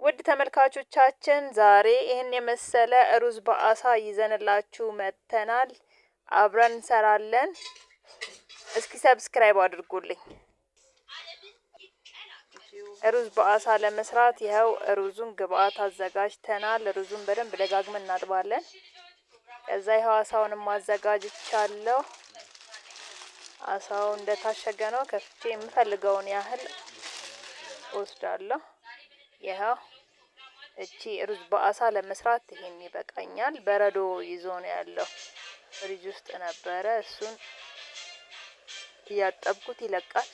ውድ ተመልካቾቻችን ዛሬ ይህን የመሰለ ሩዝ በአሳ ይዘንላችሁ መጥተናል። አብረን እንሰራለን። እስኪ ሰብስክራይብ አድርጉልኝ። ሩዝ በአሳ ለመስራት ይኸው ሩዙን ግብአት አዘጋጅተናል። ሩዙን በደንብ ደጋግመን እናጥባለን። ከዛ ይኸው አሳውንም አዘጋጅቻለሁ። አሳው እንደታሸገ ነው። ከፍቼ የምፈልገውን ያህል ወስዳለሁ። ይኸው እቺ ሩዝ በአሳ ለመስራት ይሄን ይበቃኛል። በረዶ ይዞ ነው ያለው። ፍሪጅ ውስጥ ነበረ። እሱን እያጠብኩት ይለቃል።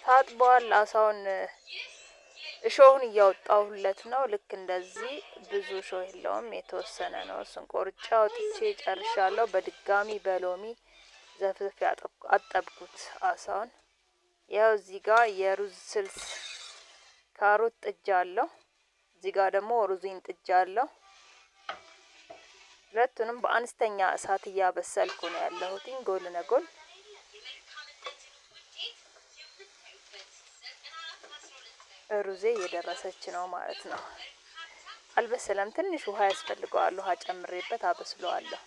ታጥቧል። አሳውን እሾሁን እያወጣሁለት ነው። ልክ እንደዚህ ብዙ እሾህ የለውም፣ የተወሰነ ነው። እሱን ቆርጬ አውጥቼ ጨርሻለሁ። በድጋሚ በሎሚ ዘፍዝፌ አጠብኩት አሳውን። ያው እዚህ ጋር የሩዝ ስልስ ካሮት ጥጃለሁ። እዚህ ጋር ደግሞ ሩዝን ጥጃለሁ። ሁለቱንም በአነስተኛ እሳት እያበሰልኩ ነው ያለሁት ጎን ለጎን። ሩዜ እየደረሰች ነው ማለት ነው። አልበሰለም፣ ትንሽ ውሃ ያስፈልገዋል። ውሃ ጨምሬበት አበስለዋለሁ።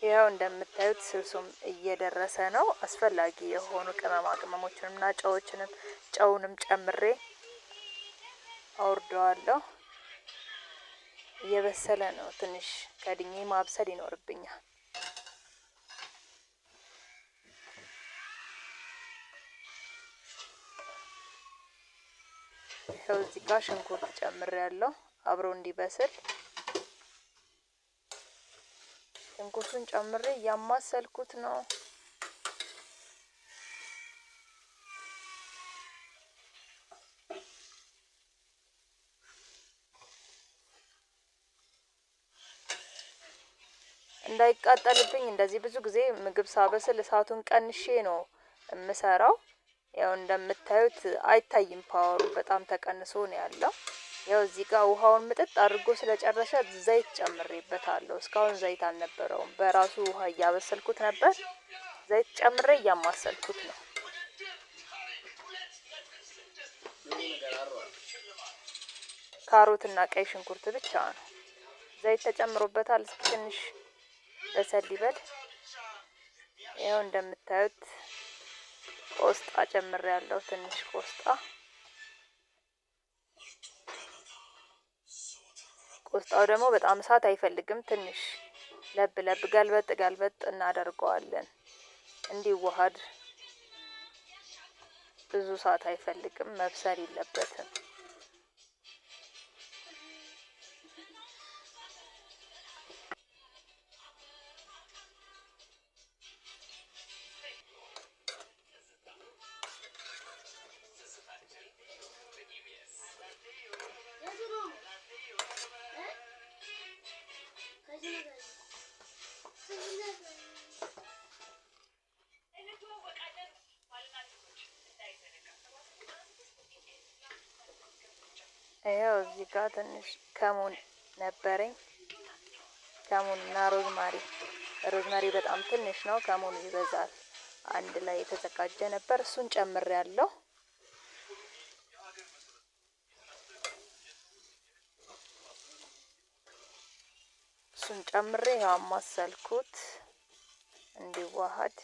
ያው እንደምታዩት ስልሱም እየደረሰ ነው። አስፈላጊ የሆኑ ቅመማ ቅመሞችንና ጨውንም ጨምሬ አውርደዋለሁ። እየበሰለ ነው። ትንሽ ከድኜ ማብሰል ይኖርብኛል። ይኸው እዚህ ጋር ሽንኩርት ጨምሬያለሁ አብሮ እንዲበስል። ሽንኩርቱን ጨምሬ እያማሰልኩት ነው። እንዳይቃጠልብኝ እንደዚህ ብዙ ጊዜ ምግብ ሳበስል እሳቱን ቀንሼ ነው የምሰራው። ያው እንደምታዩት አይታይም፣ ፓወሩ በጣም ተቀንሶ ነው ያለው። ያው እዚህ ጋር ውሃውን ምጥጥ አድርጎ ስለጨረሰ ዘይት ጨምሬበታለሁ። እስካሁን ዘይት አልነበረውም፣ በራሱ ውሃ እያበሰልኩት ነበር። ዘይት ጨምሬ እያማሰልኩት ነው። ካሮትና ቀይ ሽንኩርት ብቻ ነው። ዘይት ተጨምሮበታል። እስኪ ትንሽ በሰል ይበል። ያው እንደምታዩት ቆስጣ ጨምሬያለሁ፣ ትንሽ ቆስጣ። ቆስጣው ደግሞ በጣም እሳት አይፈልግም። ትንሽ ለብ ገልበጥ እናደርገዋለን እንዲዋሃድ። ብዙ እሳት አይፈልግም፣ መብሰል የለበትም። ይኸው እዚህ ጋር ትንሽ ከሙን ነበረኝ። ከሙንና ሮዝማሪ በጣም ትንሽ ነው፣ ከሙኑ ይበዛል። አንድ ላይ የተዘጋጀ ነበር፣ እሱን ጨምሬያለሁ። እሱን ጨምሬ ያው አማሰልኩት እንዲዋሃድ።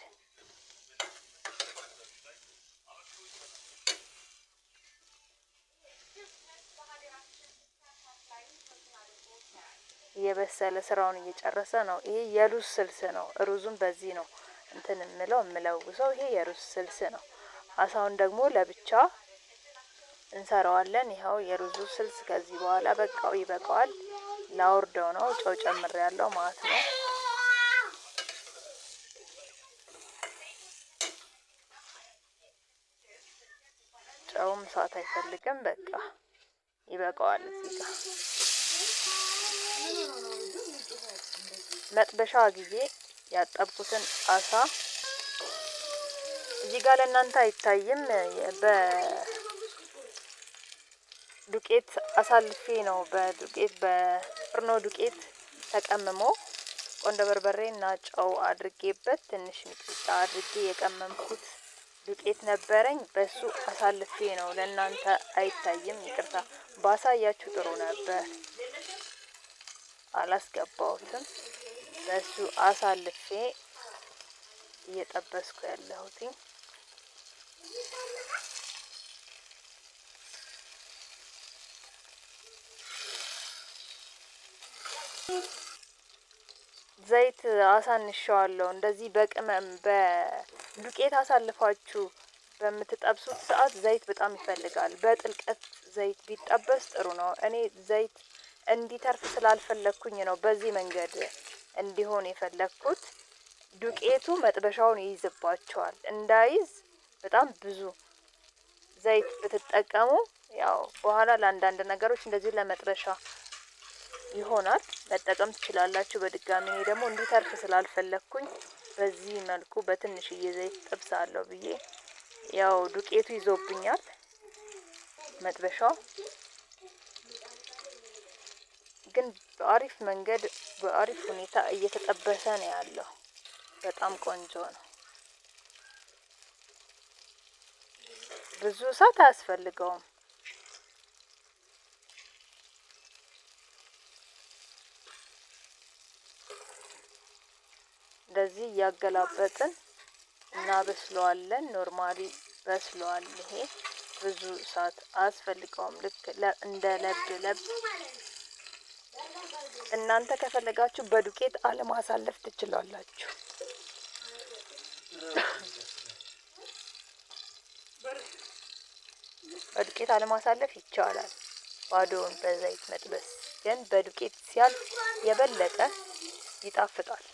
እየበሰለ ስራውን እየጨረሰ ነው። ይሄ የሩዝ ስልስ ነው። ሩዙን በዚህ ነው እንትን የምለውሰው። ይሄ የሩዝ ስልስ ነው። አሳውን ደግሞ ለብቻ እንሰራዋለን። ይኸው የሩዙ ስልስ ከዚህ በኋላ በቃው፣ ይበቃዋል። ላወርደው ነው። ጨው ጨምሬያለሁ ማለት ነው። ጨውም እሳት አይፈልግም። በቃ ይበቃዋል። እዚህ ጋር መጥበሻ ጊዜ ያጠብኩትን አሳ እዚህ ጋር ለእናንተ አይታይም። ዱቄት አሳልፌ ነው በፍርኖ ዱቄት ተቀምሞ ቆንደ በርበሬና ጨው አድርጌበት ትንሽ ሚጥሚጣ አድርጌ የቀመምኩት ዱቄት ነበረኝ። በሱ አሳልፌ ነው። ለእናንተ አይታይም፣ ይቅርታ። ባሳያችሁ ጥሩ ነበር፣ አላስገባሁትም። በሱ አሳልፌ እየጠበስኩ ያለሁት። ዘይት አሳንሻዋለሁ። እንደዚህ በቅመም በዱቄት አሳልፋችሁ በምትጠብሱት ሰዓት ዘይት በጣም ይፈልጋል። በጥልቀት ዘይት ቢጠበስ ጥሩ ነው። እኔ ዘይት እንዲተርፍ ስላልፈለኩኝ ነው በዚህ መንገድ እንዲሆን የፈለኩት። ዱቄቱ መጥበሻውን ይይዝባቸዋል። እንዳይዝ በጣም ብዙ ዘይት ብትጠቀሙ ያው በኋላ ለአንዳንድ ነገሮች እንደዚህ ለመጥበሻ ይሆናል መጠቀም ትችላላችሁ በድጋሚ። እኔ ደግሞ እንዲተርፍ ስላልፈለኩኝ በዚህ መልኩ በትንሽዬ ዘይት ጠብሳለሁ ብዬ ያው ዱቄቱ ይዞብኛል መጥበሻው። ግን በአሪፍ መንገድ በአሪፍ ሁኔታ እየተጠበሰ ነው ያለው። በጣም ቆንጆ ነው። ብዙ እሳት አያስፈልገውም። እንደዚህ እያገላበጥን እናበስለዋለን። ኖርማሊ በስለዋል። ይሄ ብዙ እሳት አያስፈልገውም። ልክ እንደ ለብ እናንተ ከፈለጋችሁ በዱቄት አለማሳለፍ ትችላላችሁ። በዱቄት አለማሳለፍ ይቻላል። ባዶውን በዘይት መጥበስ ግን በዱቄት ሲያልፍ የበለጠ ይጣፍጣል።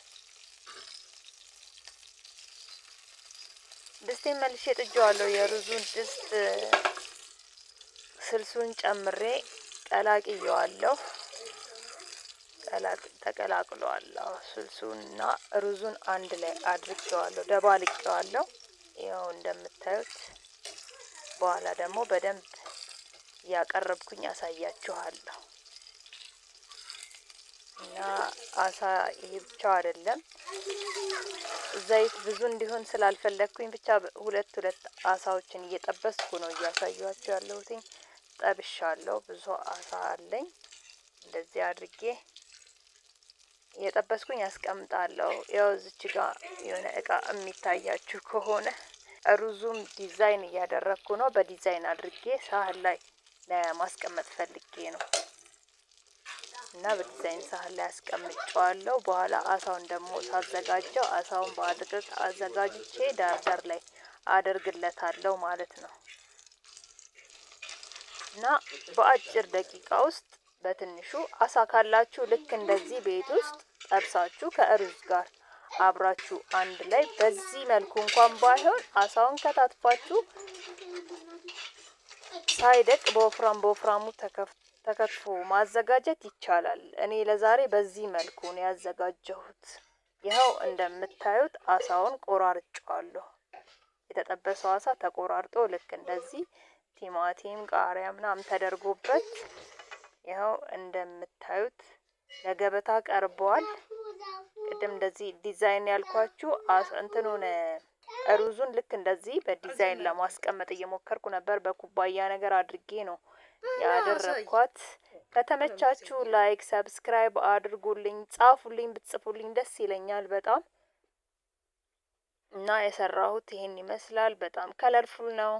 ድስቴን መልሼ ጥጄዋለሁ። የሩዙን ድስት ስልሱን ጨምሬ ቀላቅየዋለሁ። ተቀላቅሏል። ስልሱንና ሩዙን አንድ ላይ አድርጌዋለሁ፣ ደባልቄዋለሁ። ይኸው እንደምታዩት። በኋላ ደግሞ በደንብ ያቀረብኩኝ አሳያችኋለሁ። እና አሳ ይሄ ብቻ አይደለም፣ ዘይት ብዙ እንዲሆን ስላልፈለኩኝ ብቻ ሁለት አሳዎችን እየጠበስኩ ነው እያሳያችሁ ያለሁት። ጠብሻለሁ። ብዙ አሳ አለኝ። እንደዚህ አድርጌ እየጠበስኩኝ ያስቀምጣለሁ። ያው እዚች ጋር የሆነ እቃ የሚታያችሁ ከሆነ ሩዙም ዲዛይን እያደረኩ ነው። በዲዛይን አድርጌ ሳህን ላይ ለማስቀመጥ ፈልጌ ነው እና በዲዛይን ሳህን ላይ አስቀምጫዋለሁ። በኋላ አሳውን ደግሞ ሳዘጋጀው አሳውን በአድርገት አዘጋጅቼ ዳር ላይ አደርግለታለሁ ማለት ነው። እና በአጭር ደቂቃ ውስጥ በትንሹ አሳ ካላችሁ ልክ እንደዚህ ቤት ውስጥ ጠብሳችሁ ከሩዝ ጋር አብራችሁ አንድ ላይ በዚህ መልኩ እንኳን ባይሆን አሳውን ከታትፋችሁ ሳይደቅ በወፍራሙ ተከትፎ ማዘጋጀት ይቻላል። እኔ ለዛሬ በዚህ መልኩ ነው ያዘጋጀሁት። ይኸው እንደምታዩት አሳውን ቆራርጬዋለሁ። የተጠበሰው አሳ ተቆራርጦ ልክ እንደዚህ ቲማቲም፣ ቃሪያ ምናምን ተደርጎበት ይኸው እንደምታዩት ለገበታ ቀርቧል። ቅድም እንደዚህ ዲዛይን ያልኳችሁ እንትኑን ሩዙን ልክ እንደዚህ በዲዛይን ለማስቀመጥ እየሞከርኩ ነበር። በኩባያ ነገር አድርጌ ነው ያደረኳት። ከተመቻችሁ ላይክ፣ ሰብስክራይብ አድርጉልኝ፣ ጻፉልኝ። ብትጽፉልኝ ደስ ይለኛል በጣም። እና የሰራሁት ይሄን ይመስላል። በጣም ከለርፉል ነው።